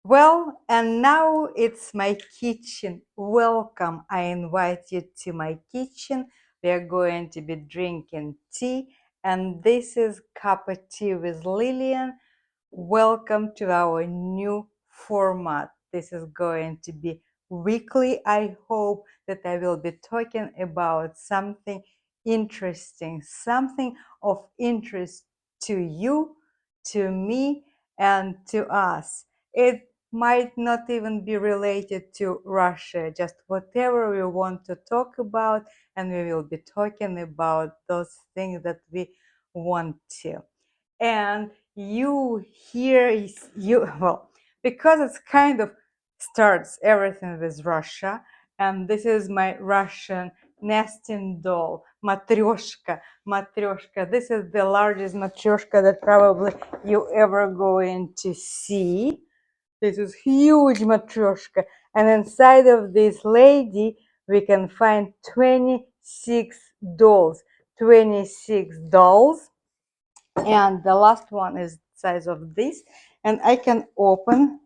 Well, and now it's my kitchen. Welcome. I invite you to my kitchen. We are going to be drinking tea, and this is Cup of Tea with Lilian. Welcome to our new format. This is going to be weekly. I hope that I will be talking about something interesting, something of interest to you, to me, and to us. It might not even be related to Russia, just whatever we want to talk about, and we will be talking about those things that we want to. And you here is you well, because it's kind of starts everything with Russia, and this is my Russian nesting doll, Matryoshka. Matryoshka. This is the largest Matryoshka that probably you ever going to see. This is huge Matryoshka. And inside of this lady, we can find 26 dolls. 26 dolls. And the last one is the size of this. And I can open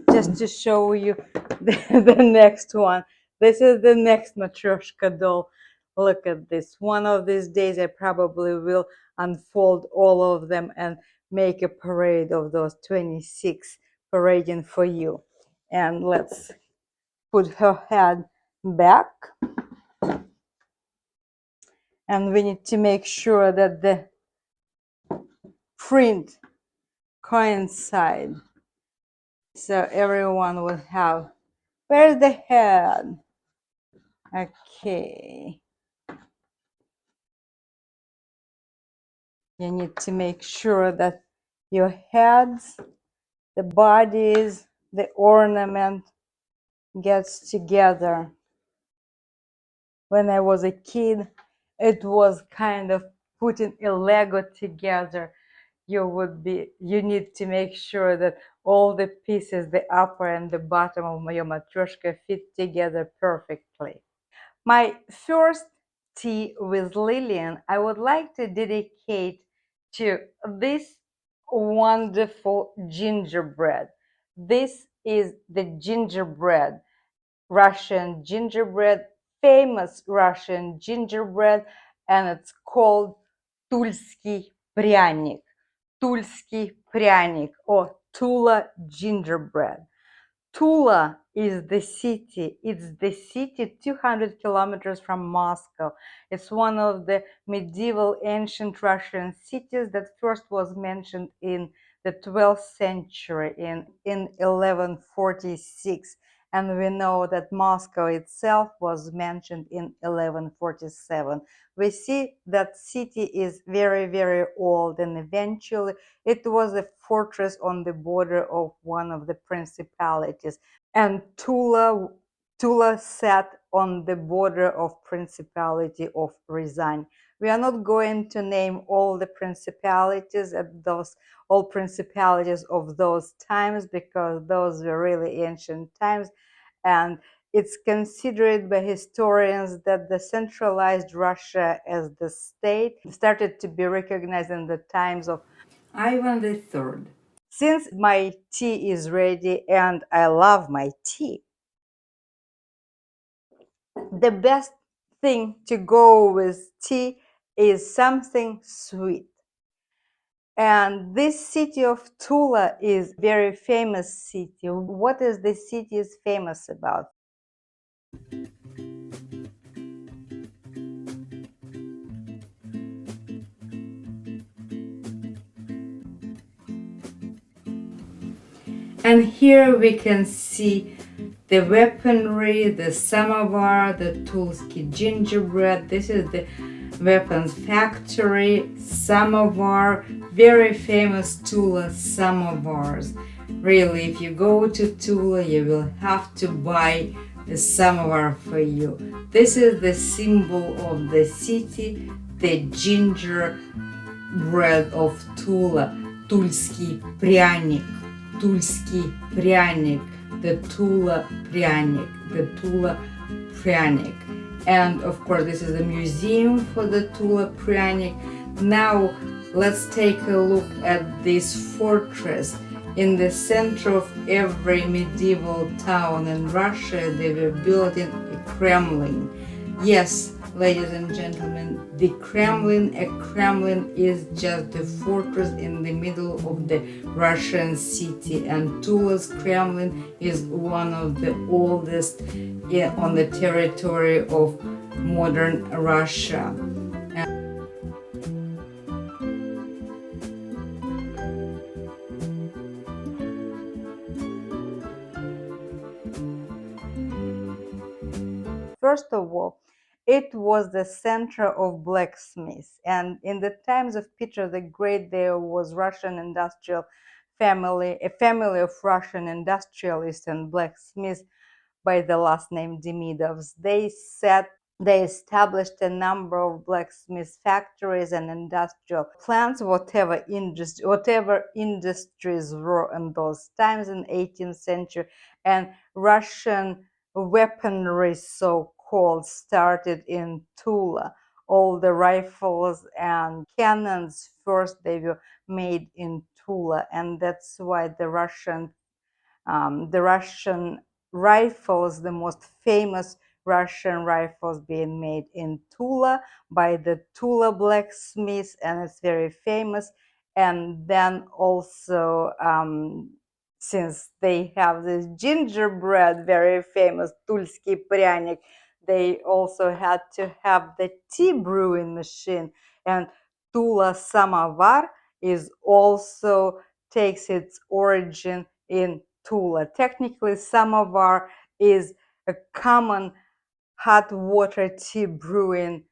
just to show you the next one. This is the next Matryoshka doll. Look at this. One of these days, I probably will unfold all of them and make a parade of those 26 parading for you. And let's put her head back. And we need to make sure that the print coincide. So everyone will have, where's the head? Okay. You need to make sure that your heads, the bodies, the ornament gets together. When I was a kid, it was kind of putting a Lego together. You need to make sure that all the pieces, the upper and the bottom of your Matryoshka fit together perfectly. My first tea with Lilian, I would like to dedicate to this wonderful gingerbread. This is the gingerbread, Russian gingerbread, famous Russian gingerbread, and it's called Tulsky Pryanik. Tulsky Pryanik or Tula gingerbread. Tula is the city. It's the city 200 kilometers from Moscow. It's one of the medieval ancient Russian cities that first was mentioned in the 12th century in 1146. And we know that Moscow itself was mentioned in 1147. We see that city is very, very old, and eventually it was a fortress on the border of one of the principalities. And Tula sat on the border of Principality of Ryazan. We are not going to name all the principalities at those all principalities of those times, because those were really ancient times, and it's considered by historians that the centralized Russia as the state started to be recognized in the times of Ivan III. Since my tea is ready and I love my tea, the best thing to go with tea is something sweet. And this city of Tula is a very famous city. What is this city is famous about? And here we can see the weaponry, the samovar, the Tulsky gingerbread. This is the weapons factory, samovar, very famous Tula samovars. Really, if you go to Tula, you will have to buy a samovar for you. This is the symbol of the city, the gingerbread of Tula, Tulsky Pryanik. Tulsky Pryanik, the Tula Pryanik, the Tula Pryanik. And of course, this is a museum for the Tula Pryanik. Now, let's take a look at this fortress In the center of every medieval town in Russia, they were building a Kremlin. Yes, ladies and gentlemen, the Kremlin, a Kremlin is just the fortress in the middle of the Russian city, and Tula's Kremlin is one of the oldest on the territory of modern Russia. First of all, it was the center of blacksmiths, and in the times of Peter the Great, there was Russian industrial family, a family of Russian industrialists and blacksmiths by the last name Demidovs. They established a number of blacksmith factories and industrial plants, whatever industries were in those times in 18th century, and Russian weaponry, so-called, started in Tula. All the rifles and cannons first they were made in Tula, and that's why the Russian rifles, the most famous Russian rifles being made in Tula by the Tula blacksmiths, and it's very famous. And then also, since they have this gingerbread, very famous Tulski Pryanik, they also had to have the tea brewing machine. And Tula samovar is also takes its origin in Tula. Technically, samovar is a common hot water tea brewing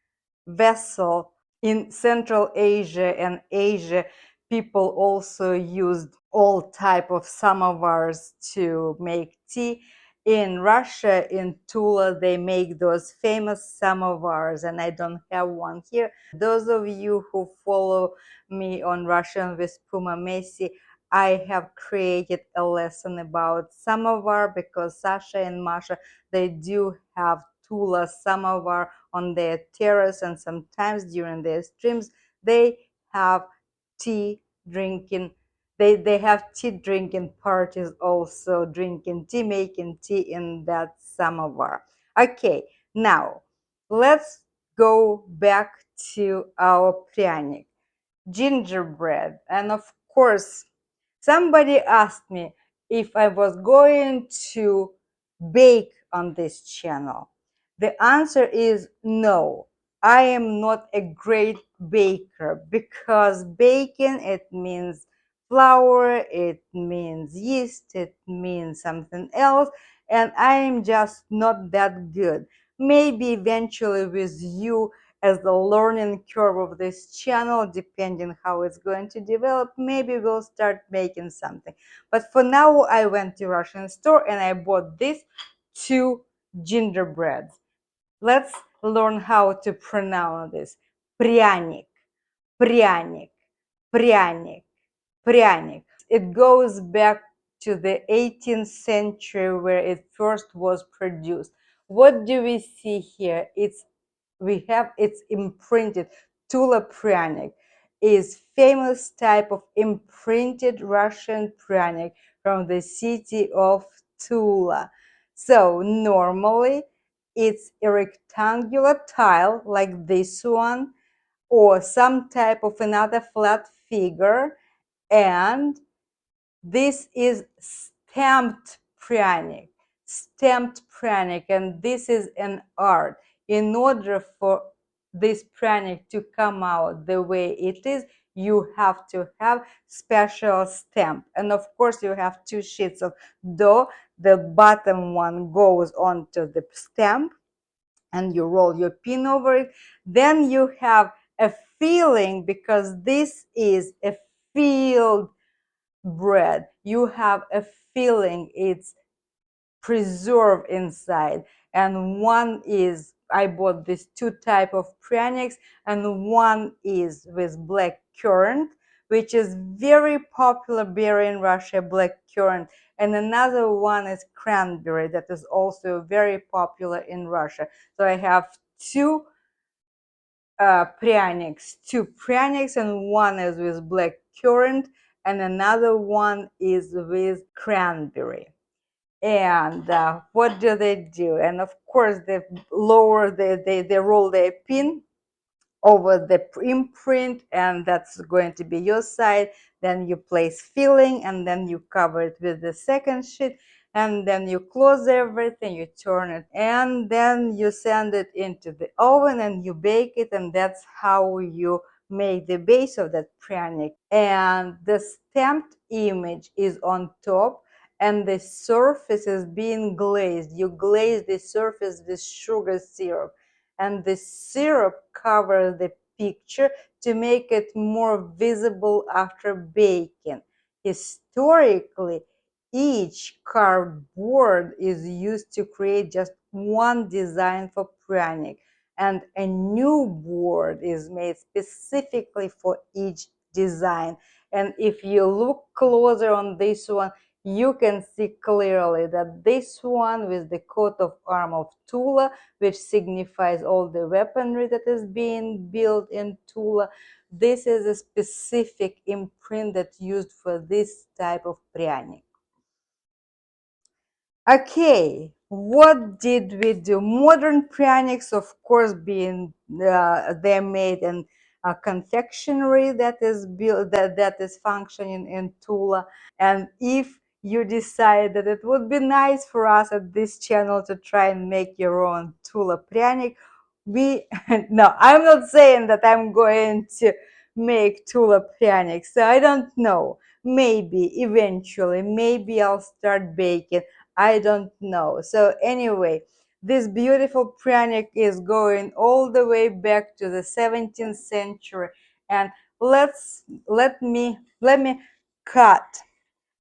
vessel. In Central Asia and Asia, people also used all type of samovars to make tea. In Russia, in Tula, they make those famous samovars, and I don't have one here. Those of you who follow me on Russian with Puma Messi, I have created a lesson about samovar because Sasha and Masha, they do have Tula samovar on their terrace, and sometimes during their streams they have tea drinking. They have tea drinking parties, also drinking tea, making tea in that samovar. Okay, now let's go back to our pryanik, gingerbread. And of course, somebody asked me if I was going to bake on this channel. The answer is no. I am not a great baker because baking, it means flour, it means yeast, it means something else, and I am just not that good. Maybe eventually with you as the learning curve of this channel, depending how it's going to develop, maybe we'll start making something. But for now, I went to Russian store and I bought these two gingerbreads. Let's learn how to pronounce this. Pryanik, pryanik, pryanik, pryanik. It goes back to the 18th century where it first was produced. What do we see here? It's imprinted. Tula Pryanik is famous type of imprinted Russian pryanik from the city of Tula. So normally it's a rectangular tile like this one, or some type of another flat figure, and this is stamped pryanik, and this is an art. In order for this pryanik to come out the way it is, you have to have special stamp. And of course, you have two sheets of dough. The bottom one goes onto the stamp, and you roll your pin over it. Then you have a filling, because this is a filled bread. You have a filling, it's preserved inside. And one is, I bought these two type of pranics, and one is with black currant, which is very popular berry in Russia, black currant. And another one is cranberry, that is also very popular in Russia. So I have two two pranics, and one is with black currant, and another one is with cranberry. And what do? And of course, they roll their pin over the imprint, and that's going to be your side. Then you place filling, and then you cover it with the second sheet, and then you close everything, you turn it, and then you send it into the oven and you bake it, and that's how you make the base of that pryanik. And the stamped image is on top, and the surface is being glazed. You glaze the surface with sugar syrup, and the syrup covers the picture to make it more visible after baking. Historically, each carved board is used to create just one design for pryanik, and a new board is made specifically for each design. And if you look closer on this one, you can see clearly that this one with the coat of arms of Tula, which signifies all the weaponry that is being built in Tula, this is a specific imprint that's used for this type of pryanik. Okay, what did we do? Modern pryaniks, of course, being they're made in a confectionery that is built that is functioning in Tula. And if you decide that it would be nice for us at this channel to try and make your own Tula pryanik, we no, I'm not saying that I'm going to make Tula pryanik, so I don't know. Maybe eventually, maybe I'll start baking. I don't know. So anyway, this beautiful pryanik is going all the way back to the 17th century, and let me cut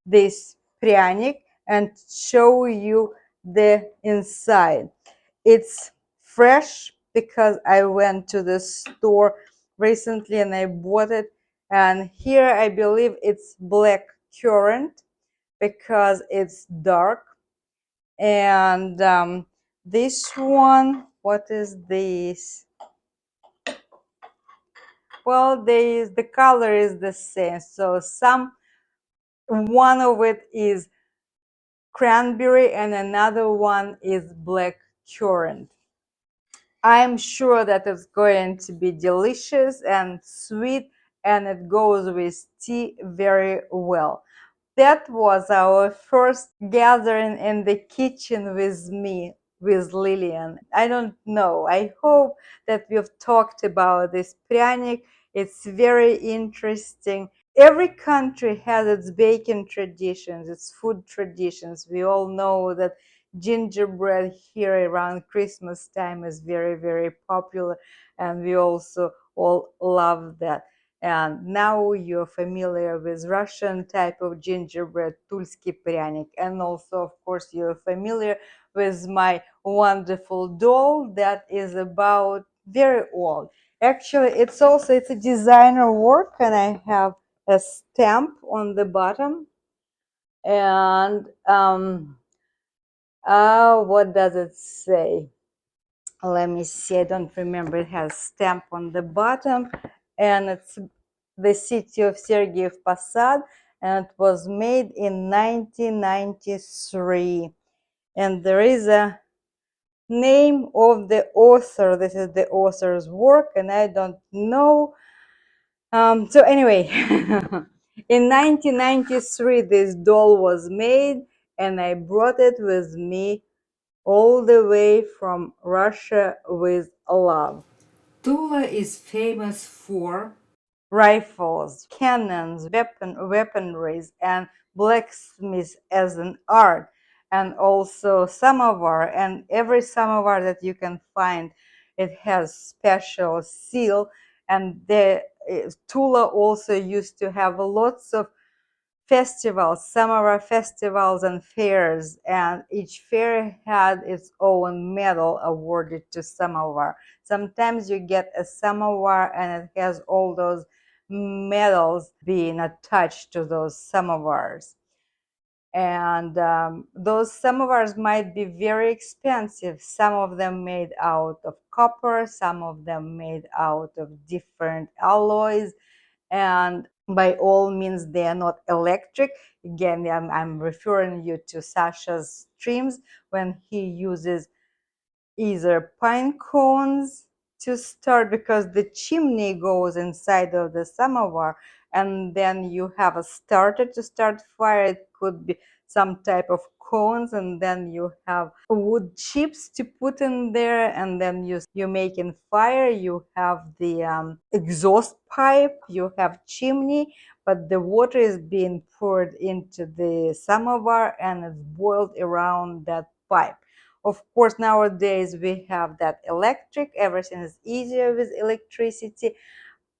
this pryanik and show you the inside. It's fresh because I went to the store recently and I bought it, and here I believe it's black currant because it's dark. And this one, what is this? Well, the color is the same, so one of it is cranberry and another one is black currant. I'm sure that it's going to be delicious and sweet, and it goes with tea very well. That was our first gathering in the kitchen with me, with Lilian. I don't know. I hope that we've talked about this pryanik. It's very interesting. Every country has its baking traditions, its food traditions. We all know that gingerbread here around Christmas time is very, very popular, and we also all love that. And now you're familiar with Russian type of gingerbread, Tulsky pryanik, and also, of course, you're familiar with my wonderful doll that is about very old. Actually, it's a designer work, and I have a stamp on the bottom. And what does it say? Let me see. I don't remember. It has stamp on the bottom, and it's the city of Sergiev Posad, and it was made in 1993. And there is a name of the author. This is the author's work, and I don't know. So anyway, in 1993, this doll was made, and I brought it with me all the way from Russia with love. Tula is famous for rifles, cannons, weaponries, and blacksmith as an art, and also samovar. And every samovar that you can find, it has special seal. And the Tula also used to have lots of festivals, samovar festivals and fairs, and each fair had its own medal awarded to samovar. Sometimes you get a samovar and it has all those medals being attached to those samovars. And those samovars might be very expensive. Some of them made out of copper, some of them made out of different alloys. And by all means, they are not electric. Again, I'm referring you to Sasha's streams when he uses either pine cones to start, because the chimney goes inside of the samovar, and then you have a starter to start fire. It could be some type of cones, and then you have wood chips to put in there, and then you making fire. You have the exhaust pipe, you have chimney, but the water is being poured into the samovar and it's boiled around that pipe. Of course, nowadays we have that electric, everything is easier with electricity,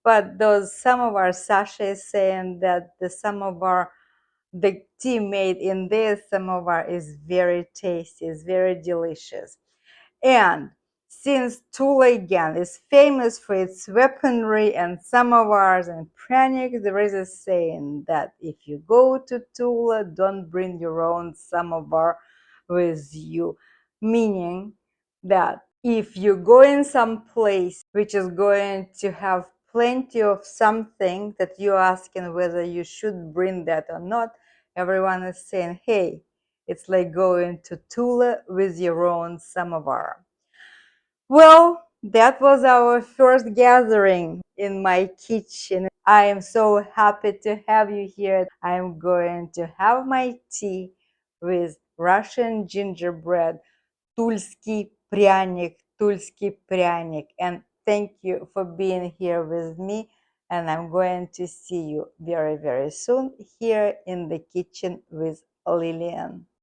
but those samovar Sasha is saying that the tea made in this samovar is very tasty, is very delicious. And since Tula again is famous for its weaponry and samovars and Pryanik, there is a saying that if you go to Tula, don't bring your own samovar with you. Meaning that if you go in some place which is going to have plenty of something that you're asking whether you should bring that or not, everyone is saying, hey, it's like going to Tula with your own samovar. Well, that was our first gathering in my kitchen. I am so happy to have you here. I am going to have my tea with Russian gingerbread, Tulski Pryanik. And thank you for being here with me. And I'm going to see you very, very soon here in the kitchen with Lilian.